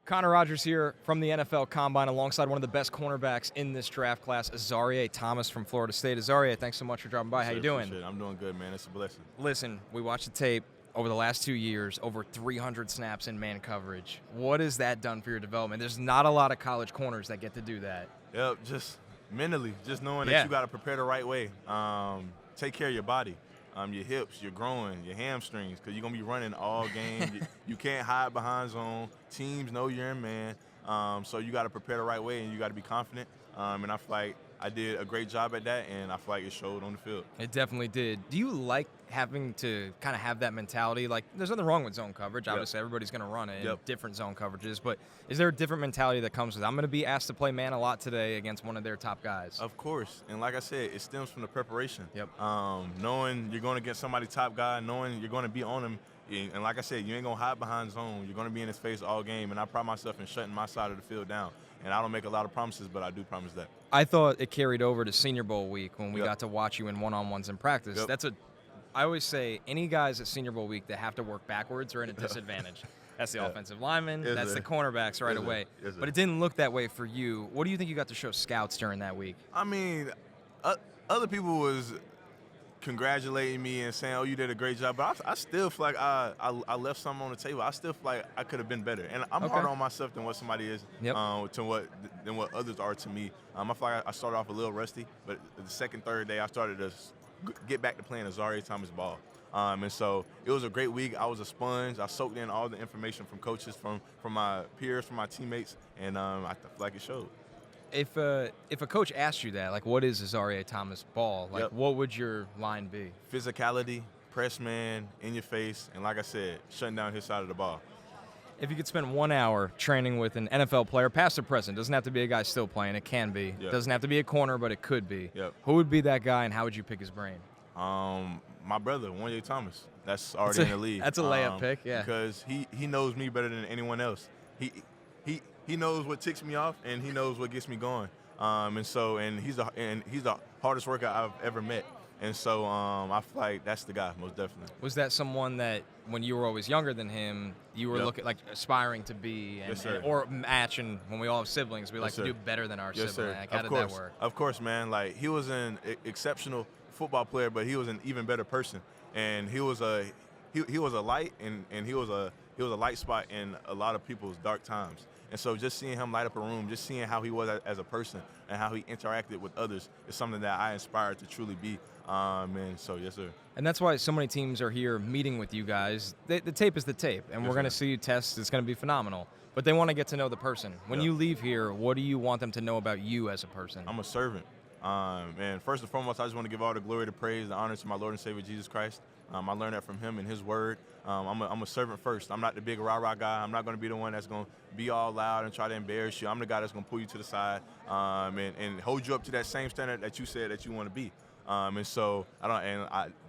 Connor Rogers here from the NFL Combine alongside one of the best cornerbacks in this draft class, Azareye'h Thomas from Florida State. Azareye'h, thanks so much for dropping by. How you doing? I'm doing good, man. It's a blessing. Listen, we watched the tape over the last 2 years, over 300 snaps in man coverage. What has that done for your development? There's not a lot of college corners that get to do that. Yep, just mentally, just knowing that you got to prepare the right way. Take care of your body. Your hips, your groin, your hamstrings, because you're going to be running all game. You can't hide behind zone. Teams know you're in man. So you got to prepare the right way, and you got to be confident. And I feel like I did a great job at that, and I feel like it showed on the field. It definitely did. Do you like having to kind of have that mentality? Like, there's nothing wrong with zone coverage. Obviously, everybody's going to run it in different zone coverages. But is there a different mentality that comes with it? I'm going to be asked to play man a lot today against one of their top guys. Of course. And like I said, it stems from the preparation. Knowing you're going against somebody top guy, knowing you're going to be on him. And like I said, you ain't going to hide behind zone. You're going to be in his face all game. And I pride myself in shutting my side of the field down. And I don't make a lot of promises, but I do promise that. I thought it carried over to Senior Bowl week when we got to watch you in one-on-ones in practice. I always say any guys at Senior Bowl week that have to work backwards are in a disadvantage. That's the offensive lineman. That's the cornerbacks right away. But it didn't look that way for you. What do you think you got to show scouts during that week? I mean, other people was congratulating me and saying, "Oh, you did a great job." But I still feel like I left something on the table. I still feel like I could have been better, and I'm harder on myself than what somebody is, than what others are to me. I feel like I started off a little rusty, but the second, third day I started to get back to playing Azareye'h Thomas ball. And so it was a great week. I was a sponge. I soaked in all the information from coaches, from my peers, from my teammates, and I feel like it showed. If a coach asked you that, like, what is Azareye'h Thomas ball? Like, what would your line be? Physicality, press man, in your face, and like I said, shutting down his side of the ball. If you could spend 1 hour training with an NFL player, past or present, doesn't have to be a guy still playing, it can be. Doesn't have to be a corner, but it could be. Who would be that guy, and how would you pick his brain? My brother, Juanyeh Thomas. That's already in the league. That's a layup pick, because he knows me better than anyone else. He knows what ticks me off, and he knows what gets me going. And he's the hardest worker I've ever met. And so I feel like that's the guy, most definitely. Was that someone that, when you were always younger than him, you were looking like aspiring to be, or match? And when we all have siblings, we like to do better than our sibling. Like, how did that work? Of course, man. Like, he was an exceptional football player, but he was an even better person. And he was a light, and he was a light spot in a lot of people's dark times. And so just seeing him light up a room, just seeing how he was as a person and how he interacted with others is something that I aspire to truly be. And so, yes, sir. And that's why so many teams are here meeting with you guys. The tape is the tape, and we're going to see you test. It's going to be phenomenal. But they want to get to know the person. When you leave here, what do you want them to know about you as a person? I'm a servant. And first and foremost, I just want to give all the glory, the praise, the honor to my Lord and Savior, Jesus Christ. I learned that from him and his word. I'm a servant first. I'm not the big rah-rah guy. I'm not going to be the one that's going to be all loud and try to embarrass you. I'm the guy that's going to pull you to the side and hold you up to that same standard that you said that you want to be. And so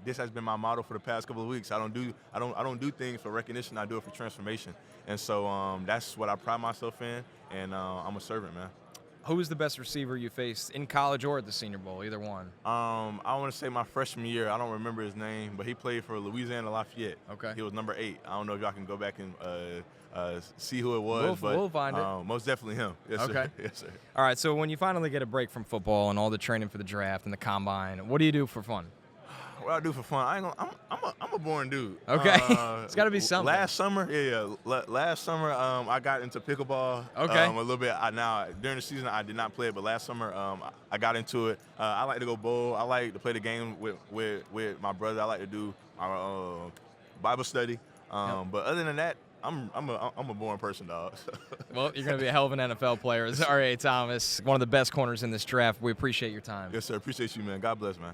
this has been my motto for the past couple of weeks. I don't do things for recognition. I do it for transformation. And so that's what I pride myself in. And I'm a servant, man. Who was the best receiver you faced in college or at the Senior Bowl, either one? I want to say my freshman year. I don't remember his name, but he played for Louisiana Lafayette. Okay. He was number 8. I don't know if y'all can go back and see who it was. We'll find it. Most definitely him. Yes, sir. Yes, sir. All right, so when you finally get a break from football and all the training for the draft and the combine, what do you do for fun? What I do for fun? I'm a boring dude. Okay, it's got to be something. Last summer, last summer I got into pickleball. A little bit. During the season I did not play it, but last summer I got into it. I like to go bowl. I like to play the game with my brother. I like to do my Bible study. But other than that, I'm a boring person, dog. Well, you're going to be a hell of an NFL player. Azareye'h Thomas, one of the best corners in this draft. We appreciate your time. Yes, sir. Appreciate you, man. God bless, man.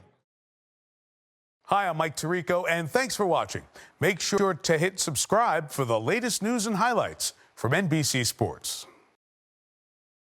Hi, I'm Mike Tirico, and thanks for watching. Make sure to hit subscribe for the latest news and highlights from NBC Sports.